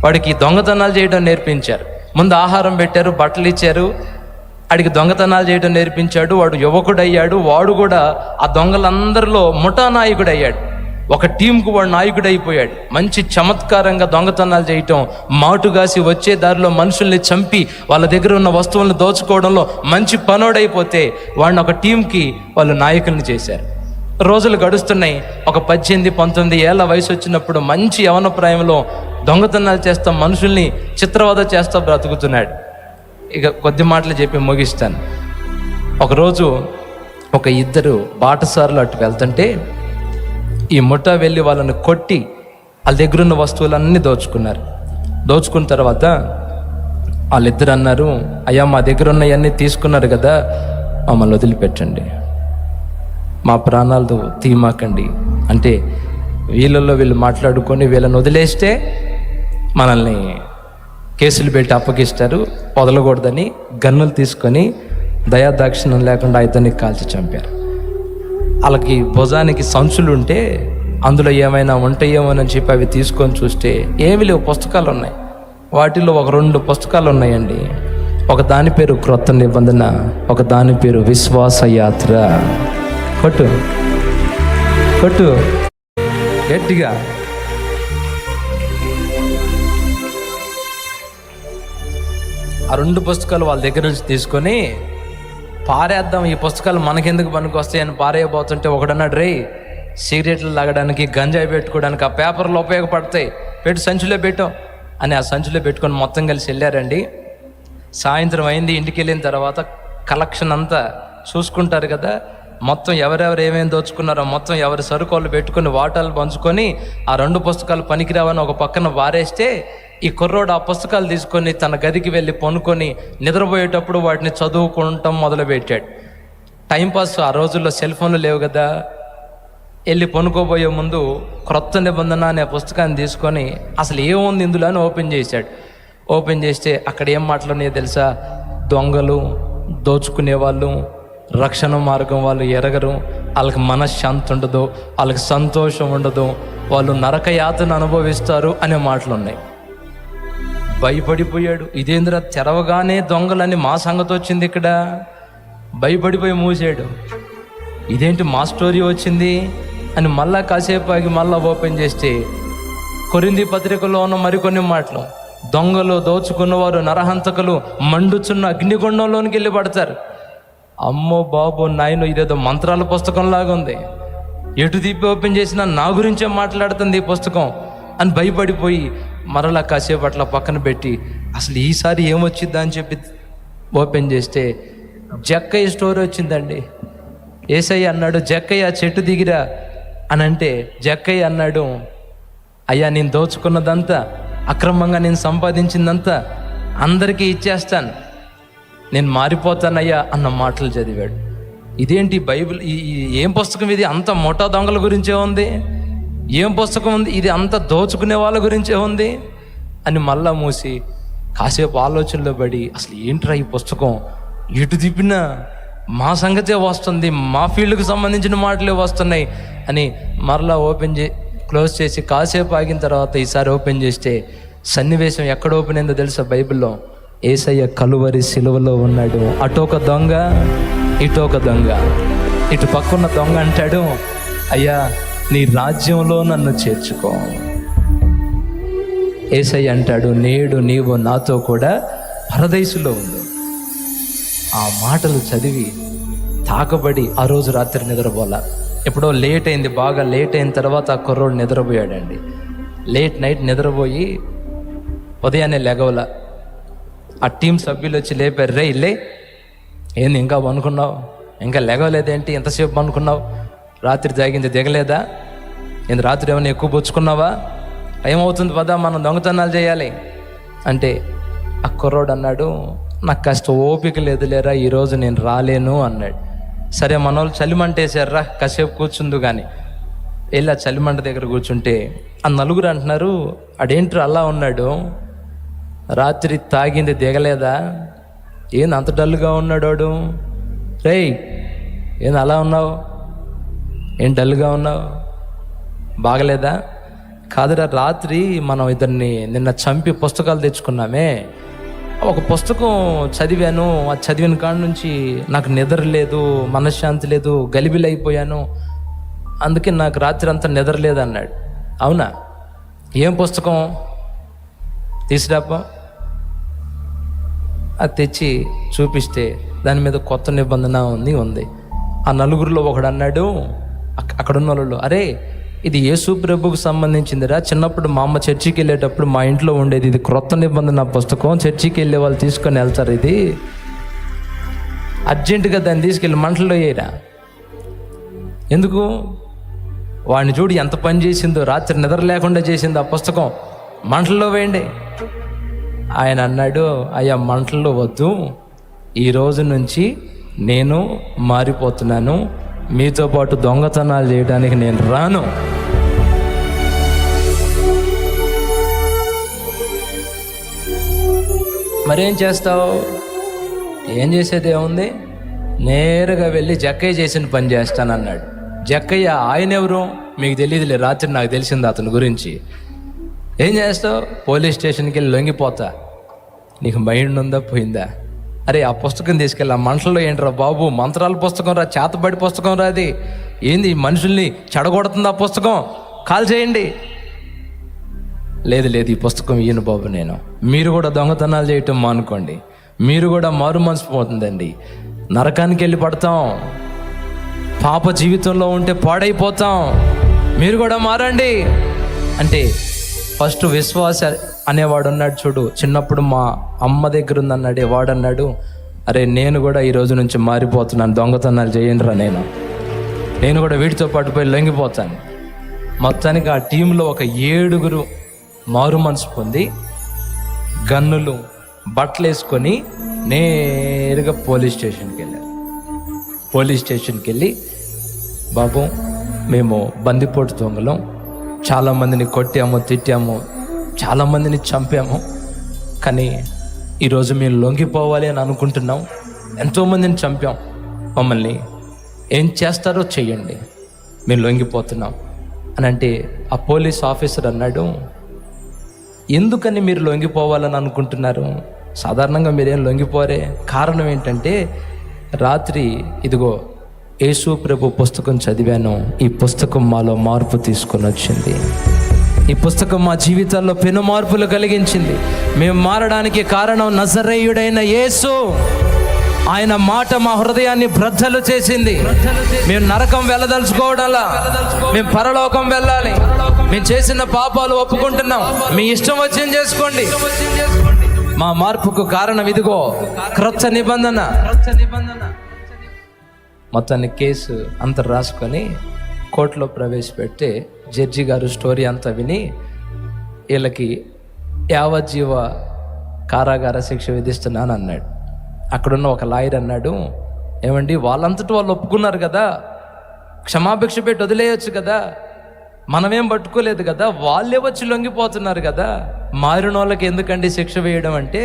Speaker 1: వాడికి దొంగతనాలు చేయడం నేర్పించారు. ముందు ఆహారం పెట్టారు, బట్టలు ఇచ్చారు, వాడికి దొంగతనాలు చేయడం నేర్పించాడు. వాడు యువకుడు అయ్యాడు. వాడు కూడా ఆ దొంగలందరిలో ముఠా నాయకుడు అయ్యాడు. ఒక టీంకు వాడు నాయకుడు అయిపోయాడు. మంచి చమత్కారంగా దొంగతనాలు చేయటం, మాటుగాసి వచ్చే దారిలో మనుషుల్ని చంపి వాళ్ళ దగ్గర ఉన్న వస్తువులను దోచుకోవడంలో మంచి పనోడైపోతే వాడిని ఒక టీంకి వాళ్ళు నాయకుల్ని చేశారు. రోజులు గడుస్తున్నాయి. ఒక 18-19 ఏళ్ళ వయసు వచ్చినప్పుడు మంచి యవన ప్రాయంలో దొంగతనాలు చేస్తా, మనుషుల్ని చిత్రవద చేస్తా బ్రతుకుతున్నాడు. ఇక కొద్ది మాటలు చెప్పి ముగిస్తాను. ఒకరోజు ఒక ఇద్దరు బాటసారులు అటు వెళ్తుంటే ఈ ముఠా వెళ్ళి వాళ్ళని కొట్టి వాళ్ళ దగ్గర ఉన్న వస్తువులన్నీ దోచుకున్నారు. దోచుకున్న తర్వాత వాళ్ళిద్దరు అన్నారు, అయ్యా మా దగ్గర ఉన్నవన్నీ తీసుకున్నారు కదా, మమ్మల్ని వదిలిపెట్టండి, మా ప్రాణాలు తీమాకండి. అంటే వీళ్ళల్లో వీళ్ళు మాట్లాడుకొని వీళ్ళని వదిలేస్తే మనల్ని కేసులు పెట్టి అప్పగిస్తారు, వదలకూడదని గన్నులు తీసుకొని దయాదాక్షిణ్యం లేకుండా ఇతన్ని కాల్చి చంపారు. వాళ్ళకి భుజానికి సంచులు ఉంటే అందులో ఏమైనా ఉంటాయేమోనని చెప్పి అవి తీసుకొని చూస్తే ఏమి లేవు, పుస్తకాలు ఉన్నాయి. వాటిలో ఒక 2 పుస్తకాలు ఉన్నాయండి. ఒక దాని పేరు క్రొత్త నిబంధన, ఒక దాని పేరు విశ్వాస యాత్ర. కొట్టు కొట్టు గట్టిగా. ఆ 2 పుస్తకాలు వాళ్ళ దగ్గర నుంచి తీసుకొని పారేద్దాం, ఈ పుస్తకాలు మనకెందుకు పనికి వస్తాయని పారేయబోతుంటే ఒకడన్నాడు, రే సిగరెట్లు తాగడానికి, గంజాయి పెట్టుకోవడానికి ఆ పేపర్లు ఉపయోగపడతాయి, పెట్టి సంచిలో పెట్టాం అని ఆ సంచిలో పెట్టుకొని మొత్తం కలిసి వెళ్ళారండి. సాయంత్రం అయింది. ఇంటికి వెళ్ళిన తర్వాత కలెక్షన్ అంతా చూసుకుంటారు కదా, మొత్తం ఎవరెవరు ఏమేమి దోచుకున్నారో మొత్తం ఎవరి సరుకోళ్ళు పెట్టుకొని వాటాలు పంచుకొని ఆ 2 పుస్తకాలు పనికిరావని ఒక పక్కన వారేస్తే ఈ కుర్రోడు ఆ పుస్తకాలు తీసుకొని తన గదికి వెళ్ళి పనుకొని నిద్రపోయేటప్పుడు వాటిని చదువుకుంటాం మొదలుపెట్టాడు. టైంపాస్. ఆ రోజుల్లో సెల్ ఫోన్లు లేవు కదా. వెళ్ళి పనుకోబోయే ముందు క్రొత్త నిబంధన అనే పుస్తకాన్ని తీసుకొని అసలు ఏముంది ఇందులో అని ఓపెన్ చేశాడు. ఓపెన్ చేస్తే అక్కడ ఏం మాటలున్నాయో తెలుసా? దొంగలు, దోచుకునేవాళ్ళు, రక్షణ మార్గం వాళ్ళు ఎరగరు, వాళ్ళకి మనశ్శాంతి ఉండదు, వాళ్ళకి సంతోషం ఉండదు, వాళ్ళు నరక యాతన అనుభవిస్తారు అనే మాటలు ఉన్నాయి. భయపడిపోయాడు. ఇదేంద్రా తెరవగానే దొంగలని మా సంగతి వచ్చింది ఇక్కడ. భయపడిపోయి మూసాడు. ఇదేంటి మా స్టోరీ వచ్చింది అని మళ్ళా కాసేపు ఆగి మళ్ళా ఓపెన్ చేస్తే కొరింథీ పత్రికలో ఉన్న మరికొన్ని మాటలు, దొంగలు, దోచుకున్నవారు, నరహంతకులు మండుచున్న అగ్నిగుండంలోనికి వెళ్ళి పడతారు. అమ్మో బాబు నాయన, ఇదేదో మంత్రాల పుస్తకంలాగా ఉంది, ఎటు తిప్పి ఓపెన్ చేసినా నా గురించే మాట్లాడుతుంది ఈ పుస్తకం అని భయపడిపోయి మరలా కాసేపు అట్లా పక్కన పెట్టి అసలు ఈసారి ఏమొచ్చిందా అని చెప్పి ఓపెన్ చేస్తే జక్కయ్య స్టోరీ వచ్చిందండి. యేసయ్య అన్నాడు, జక్కయ్య చెట్టు దిగిరా అని అంటే జక్కయ్య అన్నాడు, అయ్యా నేను దోచుకున్నదంతా, అక్రమంగా నేను సంపాదించిందంతా అందరికీ ఇచ్చేస్తాను, నేను మారిపోతానయ్యా అన్న మాటలు చదివాడు. ఇదేంటి బైబిల్, ఏం పుస్తకం ఇది? అంత మోటా దొంగల గురించే ఉంది. ఏం పుస్తకం ఉంది ఇది? అంత దోచుకునే వాళ్ళ గురించే ఉంది అని మళ్ళా మూసి కాసేపు ఆలోచనలో పడి అసలు ఏంట్రా ఈ పుస్తకం, ఎటు తిప్పినా మా సంగతే వస్తుంది, మా ఫీల్డ్కి సంబంధించిన మాటలే వస్తున్నాయి అని మరలా క్లోజ్ చేసి కాసేపు ఆగిన తర్వాత ఈసారి ఓపెన్ చేస్తే సన్నివేశం ఎక్కడ ఓపెన్ అయిందో తెలుసా బైబిల్లో? యేసయ్య కలువరి సిలువలో ఉన్నాడు. అటొక దొంగ, ఇటొక దొంగ. ఇటు పక్కన్న దొంగ అంటాడు, అయ్యా నీ రాజ్యంలో నన్ను చేర్చుకో. యేసయ్య అంటాడు, నేడు నీవు నాతో కూడా పరదైసులో ఉంది. ఆ మాటలు చదివి తాకబడి ఆ రోజు రాత్రి నిద్రపోలా. ఎప్పుడో లేట్ అయింది, బాగా లేట్ అయిన తర్వాత ఆ కుర్రోడు నిద్రపోయాడండి. లేట్ నైట్ నిద్రపోయి ఉదయాన్నే లెగవల. ఆ టీం సభ్యులు వచ్చి లేపారు, రే లే, ఏంది ఇంకా పనుకున్నావు, ఇంకా లెగవలేదేంటి, ఎంతసేపు పనుకున్నావు, రాత్రి తాగింది దిగలేదా, ఏంది రాత్రి ఏమైనా ఎక్కువ పుచ్చుకున్నావా, ఏమవుతుంది పదా మనం దొంగతనాలు చేయాలి అంటే ఆ కుర్రోడు అన్నాడు, నాకు కాస్త ఓపిక లేదు లేరా, ఈరోజు నేను రాలేను అన్నాడు. సరే మనోళ్ళు చలిమంట వేసారా, కాసేపు కూర్చుందు కానీ వెళ్ళి ఆ చలిమంట దగ్గర కూర్చుంటే ఆ నలుగురు అంటున్నారు, అడేంట్రా అలా ఉన్నాడు, రాత్రి తాగింది దిగలేదా, ఏంది అంత డల్గా ఉన్నాడు వాడు, రేయ్ ఏంది అలా ఉన్నావు, ఏం డల్గా ఉన్నావు, బాగలేదా? కాదురా, రాత్రి మనం ఇద్దరిని నిన్న చంపి పుస్తకాలు తెచ్చుకున్నామే, ఒక పుస్తకం చదివాను, ఆ చదివిన కాడ నుంచి నాకు నిద్ర లేదు, మనశ్శాంతి లేదు, గలిబిలైపోయాను, అందుకే నాకు రాత్రి అంతా నిద్ర లేదు అన్నాడు. అవునా, ఏం పుస్తకం తీసురాప? అది తెచ్చి చూపిస్తే దాని మీద కొత్త నిబంధన ఉంది. ఆ నలుగురిలో ఒకడు అన్నాడు, అక్కడున్న వాళ్ళు, అరే ఇది యేసు ప్రభువుకు సంబంధించిందిరా, చిన్నప్పుడు మా అమ్మ చర్చికి వెళ్ళేటప్పుడు మా ఇంట్లో ఉండేది, ఇది క్రొత్త నిబంధన పుస్తకం, చర్చికి వెళ్ళే వాళ్ళు తీసుకొని వెళ్తారు, ఇది అర్జెంటుగా దాన్ని తీసుకెళ్ళి మంటల్లో వేయరా. ఎందుకు? వాడిని చూడు ఎంత పని చేసిందో, రాత్రి నిద్ర లేకుండా చేసింది ఆ పుస్తకం, మంటల్లో వేయండి. ఆయన అన్నాడు, అయ్యా మంటల్లో వద్దు, ఈ రోజు నుంచి నేను మారిపోతున్నాను, మీతో పాటు దొంగతనాలు చేయడానికి నేను రాను. మరేం చేస్తావు? ఏం చేసేది ఏముంది, నేరుగా వెళ్ళి జక్కయ్య చేసిన పని చేస్తానన్నాడు. జక్కయ్య ఆయన ఎవరు మీకు తెలియదులే, రాత్రి నాకు తెలిసింది అతని గురించి. ఏం చేస్తావు? పోలీస్ స్టేషన్కి వెళ్ళి లొంగిపోతా. నీకు మైండ్ ఉందా పోయిందా? అరే ఆ పుస్తకం తీసుకెళ్ళి ఆ మనుషుల్లో ఏంట్రా బాబు, మంత్రాల పుస్తకం రా, చేతబడి పుస్తకం రా, అది ఏంది మనుషుల్ని చెడగొడుతుంది ఆ పుస్తకం, కాల్ చేయండి. లేదు ఈ పుస్తకం ఈయన బాబు, మీరు కూడా దొంగతనాలు చేయటం మానుకోండి, మీరు కూడా మారు మనసు పోతుందండి, నరకానికి వెళ్ళి పడతాం, పాప జీవితంలో ఉంటే పాడైపోతాం, మీరు కూడా మారండి అంటే ఫస్ట్ విశ్వాస అనేవాడు ఉన్నాడు చూడు, చిన్నప్పుడు మా అమ్మ దగ్గర ఉందన్నాడే వాడు అన్నాడు, అరే నేను కూడా ఈ రోజు నుంచి మారిపోతున్నాను, దొంగతనాలు చేయండిరా, నేను కూడా వీటితో పాటు పోయి లొంగిపోతాను. మొత్తానికి ఆ టీంలో ఒక 7 మారు మనసు పొంది గన్నులు బట్టలు వేసుకొని నేరుగా పోలీస్ స్టేషన్కి వెళ్ళారు. పోలీస్ స్టేషన్కి వెళ్ళి, బాబు మేము బందిపోటు దొంగలం, చాలామందిని కొట్టాము, తిట్టాము, చాలామందిని చంపాము, కానీ ఈరోజు మేము లొంగిపోవాలి అని అనుకుంటున్నాం, ఎంతోమందిని చంపాం, మమ్మల్ని ఏం చేస్తారో చెయ్యండి, మేము లొంగిపోతున్నాం అని అంటే ఆ పోలీస్ ఆఫీసర్ అన్నాడు, ఎందుకని మీరు లొంగిపోవాలని అనుకుంటున్నారు? సాధారణంగా మీరేం లొంగిపోరే, కారణం ఏంటంటే రాత్రి ఇదిగో యేసు ప్రభు పుస్తకం చదివాను. ఈ పుస్తకం మాలో మార్పు తీసుకొని వచ్చింది. ఈ పుస్తకం మా జీవితాల్లో పెను మార్పులు కలిగించింది. మేము మారడానికి కారణం నజరేయుడైన యేసు. ఆయన మాట మా హృదయాన్ని బ్రద్దలు చేసింది. మేము నరకం వెళ్ళదలుచుకోవడంలా, మేము పరలోకం వెళ్ళాలి. మేము చేసిన పాపాలు ఒప్పుకుంటున్నాం, మీ ఇష్టం వచ్చింది చేసుకోండి. మా మార్పుకు కారణం ఇదిగో క్రొత్త నిబంధన. మొత్తాన్ని కేసు అంతా రాసుకొని కోర్టులో ప్రవేశపెట్టి జడ్జి గారు స్టోరీ అంతా విని వీళ్ళకి యావజ్జీవ కారాగార శిక్ష విధిస్తున్నాను అన్నాడు. అక్కడున్న ఒక లాయర్ అన్నాడు, ఏమండి వాళ్ళంతటి వాళ్ళు ఒప్పుకున్నారు కదా, క్షమాభిక్ష పెట్టి వదిలేయచ్చు కదా, మనమేం పట్టుకోలేదు కదా, వాళ్ళే వచ్చి లొంగిపోతున్నారు కదా, మారిన వాళ్ళకి ఎందుకండి శిక్ష వేయడం అంటే,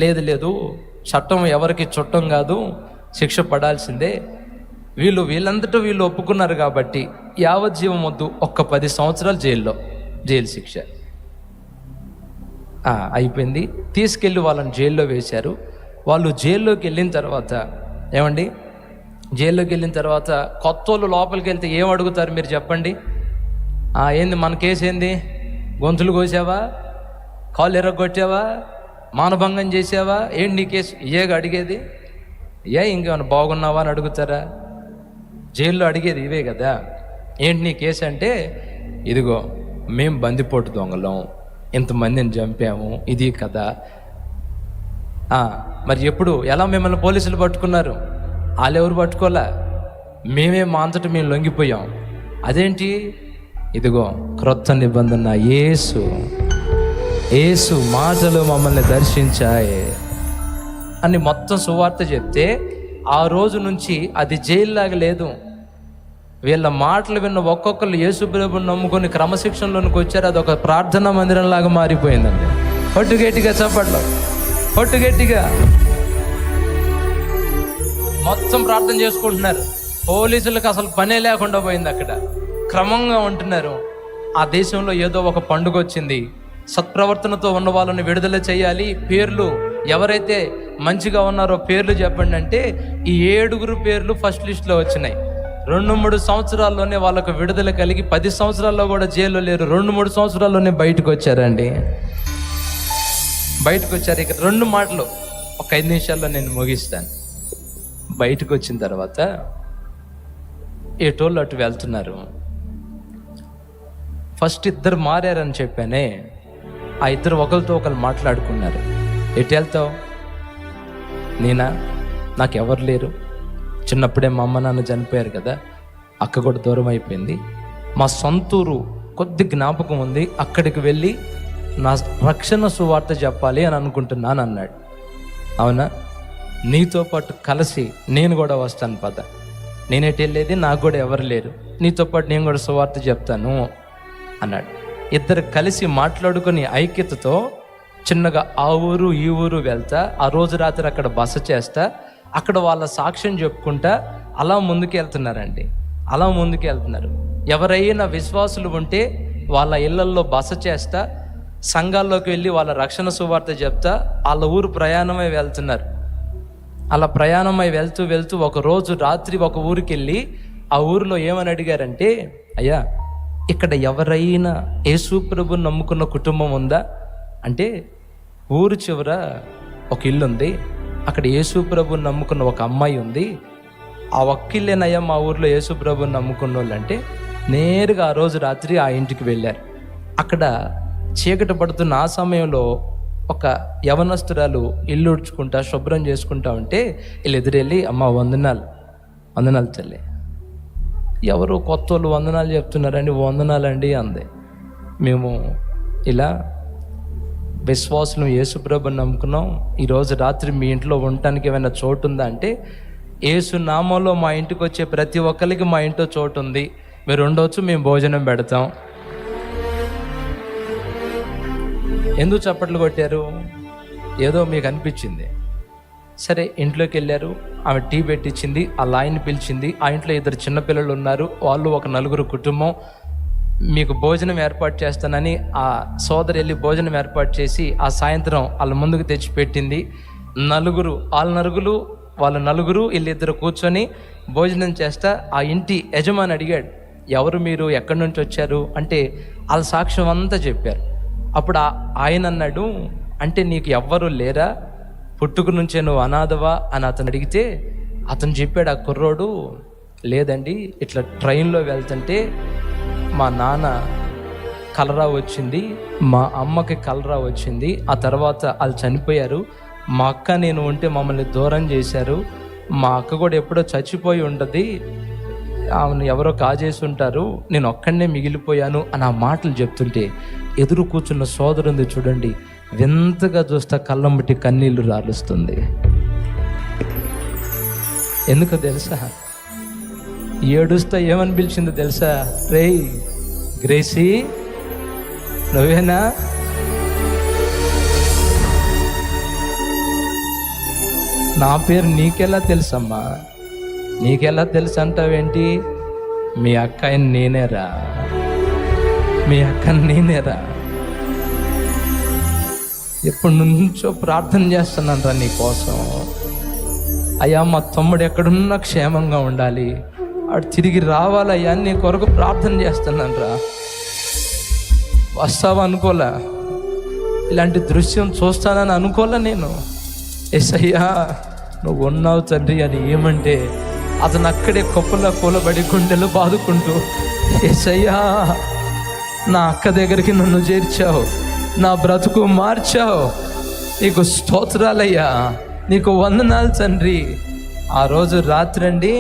Speaker 1: లేదు చట్టం ఎవరికి చుట్టం కాదు, శిక్ష పడాల్సిందే. వీళ్ళంతటా వీళ్ళు ఒప్పుకున్నారు కాబట్టి యావజ్జీవం వద్దు, ఒక్క 10 సంవత్సరాలు జైలు శిక్ష అయిపోయింది. తీసుకెళ్ళి వాళ్ళని జైల్లో వేశారు. వాళ్ళు జైల్లోకి వెళ్ళిన తర్వాత ఏమండి, జైల్లోకి వెళ్ళిన తర్వాత కొత్త వాళ్ళు లోపలికి వెళ్తే ఏం అడుగుతారు మీరు చెప్పండి? ఏంది మన కేసు ఏంది? గొంతులు కోసావా, కాళ్ళు ఎర్రగొట్టావా, మానభంగం చేసావా, ఏంటి నీ కేసు? ఏగా అడిగేది? ఇంకేమైనా బాగున్నావా అని అడుగుతారా? జైల్లో అడిగేది ఇవే కదా. ఏంటి నీ కేసు అంటే, ఇదిగో మేము బందిపోటు దొంగలం, ఇంతమందిని చంపాము, ఇది కదా. మరి ఎలా మిమ్మల్ని పోలీసులు పట్టుకున్నారు? వాళ్ళెవరు పట్టుకోలే, మేమే మా అంతటా మేము లొంగిపోయాం. అదేంటి? ఇదిగో క్రొత్త నిబంధన యేసు మాటలు మమ్మల్ని దర్శించాయి అని మొత్తం సువార్త చెప్తే ఆ రోజు నుంచి అది జైల్లాగా లేదు. వీళ్ళ మాటలు విన్న ఒక్కొక్కరు యేసు ప్రభువుని నమ్ముకొని క్రమశిక్షణలోనికి వచ్చారు. అది ఒక ప్రార్థనా మందిరంలాగా మారిపోయిందండి. పట్టుగట్టిగా చప్పట్లో, పట్టుగట్టిగా మొత్తం ప్రార్థన చేసుకుంటున్నారు. పోలీసులకు అసలు పనే లేకుండా పోయింది. అక్కడ క్రమంగా ఉంటున్నారు. ఆ దేశంలో ఏదో ఒక పండుగ వచ్చింది, సత్ప్రవర్తనతో ఉన్న వాళ్ళని విడుదల చేయాలి, పేర్లు ఎవరైతే మంచిగా ఉన్నారో పేర్లు చెప్పండి అంటే ఈ 7 పేర్లు ఫస్ట్ లిస్ట్లో వచ్చినాయి. 2-3 సంవత్సరాల్లోనే వాళ్ళకు విడుదల కలిగి 10 సంవత్సరాల్లో కూడా జైల్లో లేరు. 2-3 సంవత్సరాల్లోనే బయటకు వచ్చారండి. బయటకు వచ్చారు. ఇక 2 మాటలు ఒక 5 నిమిషాల్లో నేను ముగిస్తాను. బయటకు వచ్చిన తర్వాత ఎటోళ్ళు అటు వెళ్తున్నారు. ఫస్ట్ 2 మారారని చెప్పానే, ఆ 2 ఒకరితో ఒకరు మాట్లాడుకున్నారు. ఎటు వెళ్తావు? నేనా, నాకెవరు లేరు, చిన్నప్పుడే మా అమ్మ నాన్న చనిపోయారు కదా, అక్క కూడా దూరం అయిపోయింది, మా సొంతూరు కొద్ది జ్ఞాపకం ఉంది, అక్కడికి వెళ్ళి నా రక్షణ సువార్త చెప్పాలి అని అనుకుంటున్నాను అన్నాడు. అవునా, నీతో పాటు కలిసి నేను కూడా వస్తాను పద. నేనేటి వెళ్ళేది, నాకు కూడా ఎవరు లేరు, నీతో పాటు నేను కూడా సువార్త చెప్తాను అన్నాడు. 2 కలిసి మాట్లాడుకొని ఐక్యతతో చిన్నగా ఆ ఊరు ఈ ఊరు వెళ్తా, ఆ రోజు రాత్రి అక్కడ బస చేస్తా, అక్కడ వాళ్ళ సాక్ష్యం చెప్పుకుంటా అలా ముందుకు వెళ్తున్నారండి. అలా ముందుకు వెళ్తున్నారు. ఎవరైనా విశ్వాసులు ఉంటే వాళ్ళ ఇళ్లల్లో బస చేస్తా, సంఘాల్లోకి వెళ్ళి వాళ్ళ రక్షణ సువార్త చెప్తా, వాళ్ళ ఊరు ప్రయాణమై వెళ్తున్నారు. అలా ప్రయాణమై వెళ్తూ ఒక రోజు రాత్రి ఒక ఊరికి వెళ్ళి ఆ ఊరిలో ఏమని అడిగారంటే, అయ్యా ఇక్కడ ఎవరైనా యేసు ప్రభువుని నమ్ముకున్న కుటుంబం ఉందా అంటే, ఊరు చివర ఒక ఇల్లు ఉంది, అక్కడ యేసు ప్రభువుని నమ్ముకున్న ఒక అమ్మాయి ఉంది, ఆ ఒక్కిళ్ళేనయ్యా మా ఊర్లో యేసు ప్రభువుని నమ్ముకున్న వాళ్ళు అంటే, నేరుగా ఆ రోజు రాత్రి ఆ ఇంటికి వెళ్ళారు. అక్కడ చీకటి పడుతున్న ఆ సమయంలో ఒక యవనస్తురాలు ఇల్లు ఉడ్చుకుంటా శుభ్రం చేసుకుంటా ఉంటే వీళ్ళు ఎదురెళ్ళి, అమ్మ వందనాలు తల్లి. ఎవరు కొత్త వాళ్ళు వందనాలు చెప్తున్నారండి, వందనాలండి అంది. మేము ఇలా విశ్వాసులు యేసు ప్రభువుని నమ్ముకున్నాం, ఈరోజు రాత్రి మీ ఇంట్లో ఉండటానికి ఏమైనా చోటు ఉందా అంటే, యేసు నామంలో మా ఇంటికి వచ్చే ప్రతి ఒక్కరికి మా ఇంట్లో చోటు ఉంది, మీరు ఉండవచ్చు, మేము భోజనం పెడతాం. ఎందుకు చప్పట్లు కొట్టారు? ఏదో మీకు అనిపించింది. సరే, ఇంట్లోకి వెళ్ళారు, ఆమె టీ పెట్టించింది, ఆ లాయన్ని పిలిచింది. ఆ ఇంట్లో 2 చిన్నపిల్లలు ఉన్నారు, వాళ్ళు ఒక 4 కుటుంబం. మీకు భోజనం ఏర్పాటు చేస్తానని ఆ సోదరు వెళ్ళి భోజనం ఏర్పాటు చేసి ఆ సాయంత్రం వాళ్ళ ముందుకు తెచ్చి పెట్టింది. వాళ్ళ నలుగురు వీళ్ళిద్దరు కూర్చొని భోజనం చేస్తా ఆ ఇంటి యజమాని అడిగాడు, ఎవరు మీరు, ఎక్కడి నుంచి వచ్చారు అంటే వాళ్ళ సాక్ష్యం అంతా చెప్పారు. అప్పుడు ఆయన అన్నాడు, అంటే నీకు ఎవ్వరు లేరా, పుట్టుక నుంచే నువ్వు అనాథవా అని అతను అడిగితే అతను చెప్పాడు, ఆ కుర్రోడు, లేదండి ఇట్లా ట్రైన్లో వెళ్తుంటే మా నాన్న కలరా వచ్చింది, మా అమ్మకి కలరా వచ్చింది, ఆ తర్వాత వాళ్ళు చనిపోయారు, మా అక్క నేను ఉంటే మమ్మల్ని దూరం చేశారు, మా అక్క కూడా ఎప్పుడో చచ్చిపోయి ఉంటుంది, ఆమెను ఎవరో కాజేసి ఉంటారు, నేను ఒక్కడనే మిగిలిపోయాను అని ఆ మాటలు చెప్తుంటే ఎదురు కూర్చున్న సోదరుంది చూడండి, వింతగా చూస్తా కళ్ళమ్మటి కన్నీళ్లు రాలుస్తుంది. ఎందుకో తెలుసా? ఏడుస్తా ఏమని పిలిచిందో తెలుసా? రేయ్ గ్రేసీ, నువ్వేనా? నా పేరు నీకెలా తెలుసమ్మా? నీకెలా తెలుసు అంటావేంటి? మీ అక్కని నేనేరా, మీ అక్కని నేనేరా. ఎప్పటి నుంచో ప్రార్థన చేస్తున్నాను రా నీ కోసం. అయ్యా మా తమ్ముడు ఎక్కడున్నా క్షేమంగా ఉండాలి, వాడు తిరిగి రావాలయ్యా, నీ కొరకు ప్రార్థన చేస్తున్నాను రా. వస్తావా అనుకోలే, ఇలాంటి దృశ్యం చూస్తానని అనుకోలే నేను. యేసయ్యా నువ్వు ఉన్నావు తండ్రి అని ఏమంటే అతను అక్కడే కొప్పలా కూలబడి గుండెలు బాదుకుంటూ, యేసయ్యా నా అక్క దగ్గరికి నన్ను చేర్చావు, నా బ్రతుకు మార్చావు, నీకు స్తోత్రాలయ్యా, నీకు వందనాలు తండ్రి. ఆ రోజు రాత్రి అండి,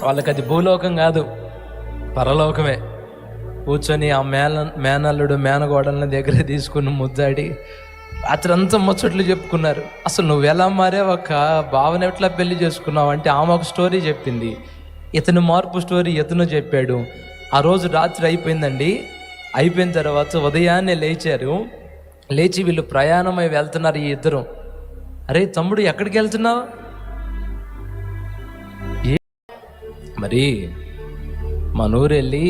Speaker 1: వాళ్ళకి అది భూలోకం కాదు, పరలోకమే. కూర్చొని ఆ మేనల్లుడు మేనగోడలని దగ్గర తీసుకుని ముద్దాడి రాత్రి అంతా ముచ్చట్లు చెప్పుకున్నారు. అసలు నువ్వు ఎలా మారావక్క, భావన ఎట్లా పెళ్లి చేసుకున్నావు అంటే ఆమె ఒక స్టోరీ చెప్పింది, ఇతను మార్పు స్టోరీ ఇతను చెప్పాడు. ఆ రోజు రాత్రి అయిపోయిందండి. అయిపోయిన తర్వాత ఉదయాన్నే లేచారు. లేచి వీళ్ళు ప్రయాణమై వెళ్తున్నారు ఈ ఇద్దరు. అరే తమ్ముడు ఎక్కడికి వెళ్తున్నావు? మరి మన ఊరు వెళ్ళి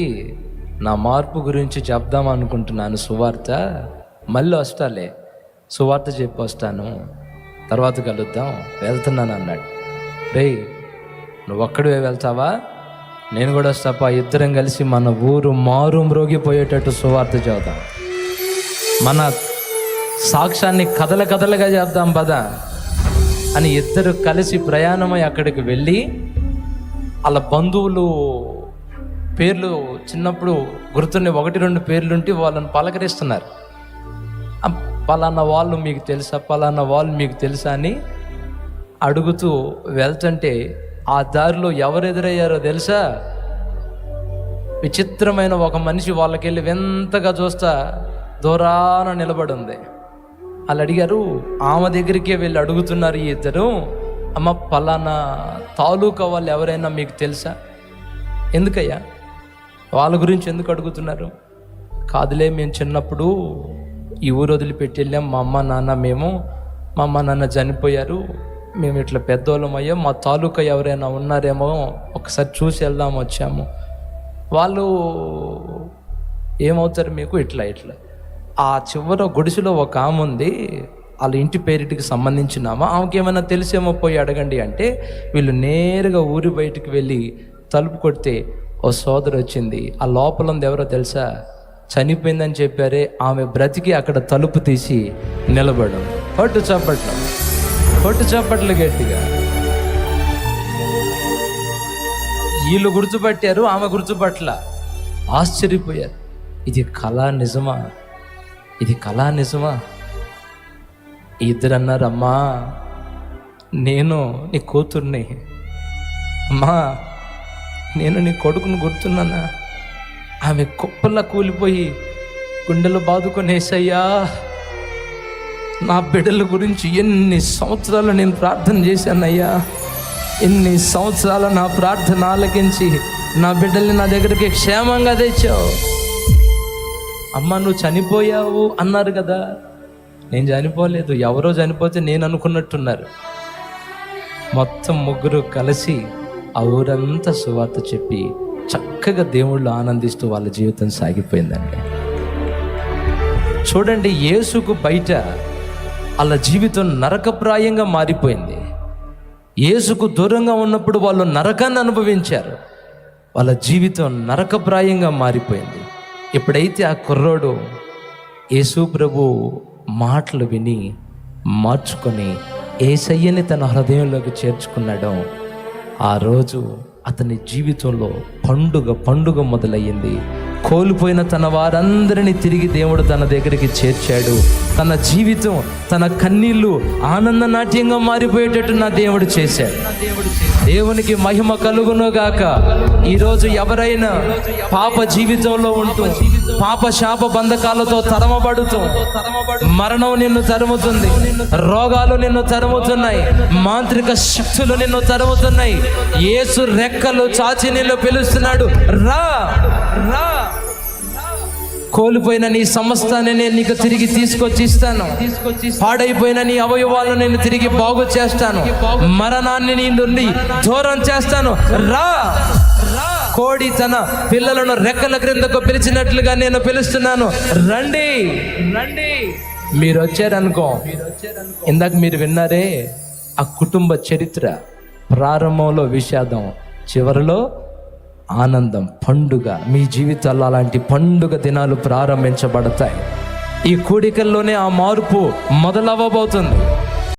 Speaker 1: నా మార్పు గురించి చెప్దాం అనుకుంటున్నాను సువార్త, మళ్ళీ వస్తాలే, సువార్త చెప్పి వస్తాను, తర్వాత కలుద్దాం, వెళ్తున్నాను అన్నాడు. రేయ్ నువ్వు ఒక్కడివే వెళ్తావా? నేను కూడా వస్తాపా, ఇద్దరం కలిసి మన ఊరు మారు మ్రోగిపోయేటట్టు సువార్త చెబుదాం, మన సాక్ష్యాన్ని కథల కథలుగా చేద్దాం పదా అని ఇద్దరు కలిసి ప్రయాణమై అక్కడికి వెళ్ళి వాళ్ళ బంధువులు పేర్లు చిన్నప్పుడు గుర్తున్న 1-2 పేర్లుంటే వాళ్ళని పలకరిస్తున్నారు. పలానా వాళ్ళు మీకు తెలుసా, పలానా వాళ్ళు మీకు తెలుసా అని అడుగుతూ వెళ్తుంటే ఆ దారిలో ఎవరు ఎదురయ్యారో తెలుసా? విచిత్రమైన ఒక మనిషి వాళ్ళకెళ్ళి వింతగా చూస్తా దూరాన నిలబడి ఉంది. వాళ్ళు అడిగారు, ఆమె దగ్గరికే వెళ్ళి అడుగుతున్నారు ఈ ఇద్దరు, అమ్మ పలానా తాలూకా వాళ్ళు ఎవరైనా మీకు తెలుసా? ఎందుకయ్యా వాళ్ళ గురించి ఎందుకు అడుగుతున్నారు? కాదులే, మేము చిన్నప్పుడు ఈ ఊరు వదిలిపెట్టి వెళ్ళాం, మా అమ్మ నాన్న చనిపోయారు, మేము ఇట్లా పెద్దోళ్ళం అయ్యాం, మా తాలూకా ఎవరైనా ఉన్నారేమో ఒకసారి చూసి వెళ్దాం వచ్చాము, వాళ్ళు ఏమవుతారు మీకు? ఇట్లా ఆ చివర గుడిసెలో ఒక ఆమె ఉంది, వాళ్ళ ఇంటి పేరిటికి సంబంధించినామా, ఆమెకి ఏమైనా తెలిసేమో పోయి అడగండి అంటే వీళ్ళు నేరుగా ఊరి బయటికి వెళ్ళి తలుపు కొడితే ఓ సోదరు వచ్చింది. ఆ లోపల ఉంది ఎవరో తెలుసా? చనిపోయిందని చెప్పారే ఆమె బ్రతికి అక్కడ తలుపు తీసి నిలబడం. కొట్టు చప్పట్లు గట్టిగా. వీళ్ళు గుర్తుపట్టారు, ఆమె గుర్తుపట్ల. ఆశ్చర్యపోయారు, ఇది కళా నిజమా? ఇద్దరు అన్నారు, అమ్మా నేను నీ కూతుర్ని, అమ్మా నేను నీ కొడుకుని గుర్తున్నానా? ఆమె కుప్పల్లా కూలిపోయి గుండెలు బాదుకొని, యేసయ్యా నా బిడ్డల గురించి ఎన్ని సంవత్సరాలు నేను ప్రార్థన చేశానయ్యా, ఎన్ని సంవత్సరాలు నా ప్రార్థన ఆలకించి నా బిడ్డల్ని నా దగ్గరికి క్షేమంగా తెచ్చావు. అమ్మ నువ్వు చనిపోయావు అన్నారు కదా, నేను చనిపోలేదు, ఎవరో చనిపోతే నేను అనుకున్నట్టున్నారు. మొత్తం ముగ్గురు కలిసి ఆ ఊరంతా సువార్త చెప్పి చక్కగా దేవుళ్ళు ఆనందిస్తూ వాళ్ళ జీవితం సాగిపోయిందండి. చూడండి, యేసుకు బయట వాళ్ళ జీవితం నరకప్రాయంగా మారిపోయింది. యేసుకు దూరంగా ఉన్నప్పుడు వాళ్ళు నరకాన్ని అనుభవించారు. వాళ్ళ జీవితం నరకప్రాయంగా మారిపోయింది. ఎప్పుడైతే ఆ కుర్రోడు యేసు ప్రభు మాటలు విని మార్చుకొని యేసయ్యని తన హృదయంలోకి చేర్చుకున్నాడో ఆ రోజు అతని జీవితంలో పండుగ మొదలయ్యింది. కోల్పోయిన తన వారందరినీ తిరిగి దేవుడు తన దగ్గరికి చేర్చాడు. తన జీవితం, తన కన్నీళ్లు ఆనంద నాట్యంగా మారిపోయేటట్టు నా దేవుడు చేశాడు. దేవునికి మహిమ కలుగునుగాక. ఈరోజు ఎవరైనా పాప జీవితంలో ఉంటూ పాప శాప బంధకాలతో తరమబడుతూ మరణం నిన్ను తరుముతుంది, రోగాలు నిన్ను తరుముతున్నాయి, మాంత్రిక శక్తులు నిన్ను తరుముతున్నాయి, యేసు రెక్కలు చాచి నిన్ను పిలుస్తున్నాడు, రా రా. కోల్పోయిన నీ సమస్తాన్ని నేను నీకు తిరిగి తీసుకొచ్చి ఇస్తాను. పాడైపోయిన నీ అవయవాలను నేను తిరిగి బాగు చేస్తాను. మరణాన్ని నీ నుండి దూరం చేస్తాను, రా. కోడి తన పిల్లలను రెక్కల క్రిందకు పిలిచినట్లుగా నేను పిలుస్తున్నాను, రండి రండి. మీరు వచ్చారనుకో, ఇందాక మీరు విన్నారే ఆ కుటుంబ చరిత్ర, ప్రారంభంలో విషాదం, చివరిలో ఆనందం, పండుగ. మీ జీవితాల్లో అలాంటి పండుగ దినాలు ప్రారంభించబడతాయి. ఈ కూడికల్లోనే ఆ మార్పు మొదలవ్వబోతుంది.